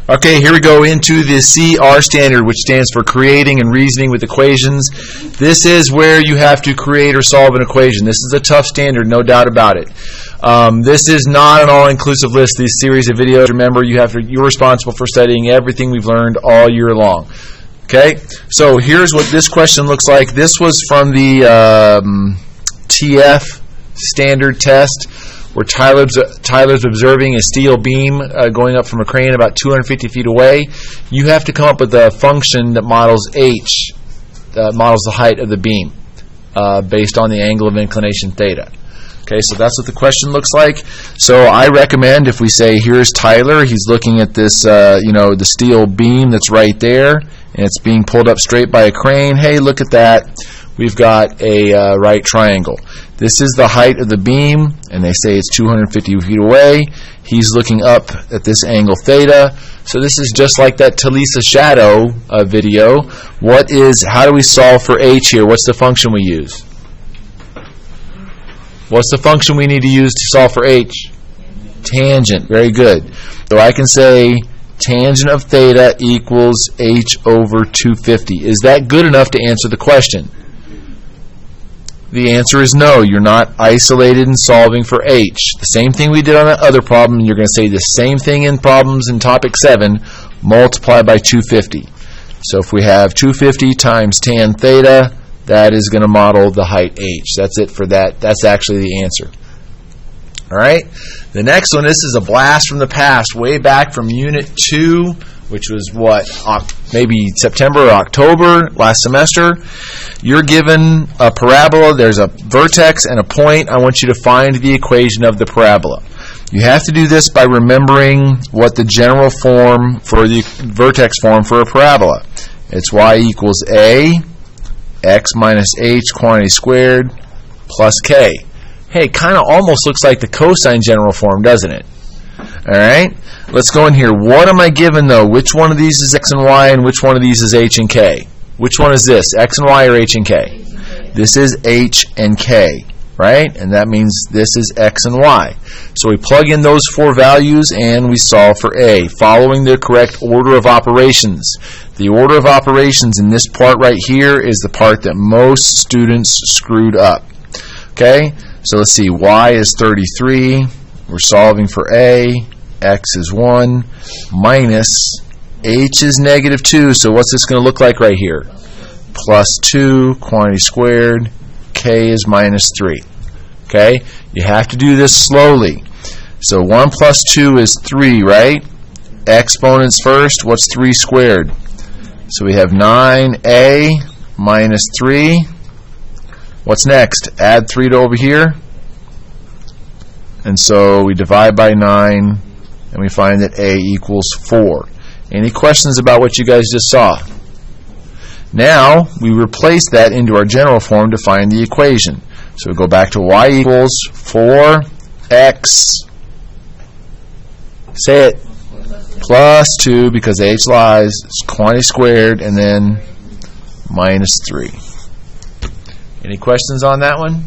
Okay, here we go into the CR standard, which stands for creating and reasoning with equations. This is where you have to create or solve an equation. This is a tough standard, no doubt about it. This is not an all-inclusive list. These series of videos, remember, you're responsible for studying everything we've learned all year long. Okay, so here's what this question looks like. This was from the TF standard test, where Tyler's observing a steel beam going up from a crane about 250 feet away. You have to come up with a function that models H, that models the height of the beam based on the angle of inclination theta. Okay, so that's what the question looks like. So I recommend, if we say here's Tyler, he's looking at this, the steel beam that's right there, and it's being pulled up straight by a crane. Hey, look at that. We've got a right triangle. This is the height of the beam, and they say it's 250 feet away. He's looking up at this angle theta. So this is just like that Talisa shadow video. How do we solve for H here? What's the function we use? What's the function we need to use to solve for H? Tangent. Very good. So I can say tangent of theta equals H over 250. Is that good enough to answer the question? The answer is no. You're not isolated in solving for H. The same thing we did on that other problem, and you're going to say the same thing in problems in topic 7, multiply by 250. So if we have 250 times tan theta, that is going to model the height H. That's it for that. That's actually the answer. All right. The next one, this is a blast from the past, way back from Unit 2, which was what, maybe September or October last semester. You're given a parabola. There's a vertex and a point. I want you to find the equation of the parabola. You have to do this by remembering what the general form for the vertex form for a parabola. It's y equals a, x minus h quantity squared, plus k. Hey, kind of almost looks like the cosine general form, doesn't it? All right, let's go in here. What am I given, though? Which one of these is x and y, and which one of these is h and k? Which one is this, x and y or h and k? This is h and k, right? And that means this is x and y. So we plug in those 4 values, and we solve for a, following the correct order of operations. The order of operations in this part right here is the part that most students screwed up. Okay, so let's see. Y is 33. We're solving for a. X is 1 minus h is negative 2. So what's this going to look like right here? Plus 2 quantity squared. K is minus 3. Okay, you have to do this slowly. So 1 plus 2 is 3, right? Exponents first. What's 3 squared? So we have 9a minus 3. What's next? Add 3 to over here. And so we divide by 9, and we find that a equals 4. Any questions about what you guys just saw? Now, we replace that into our general form to find the equation. So we go back to y equals 4x, say it, plus 2, because h lies, it's quantity squared, and then minus 3. Any questions on that one?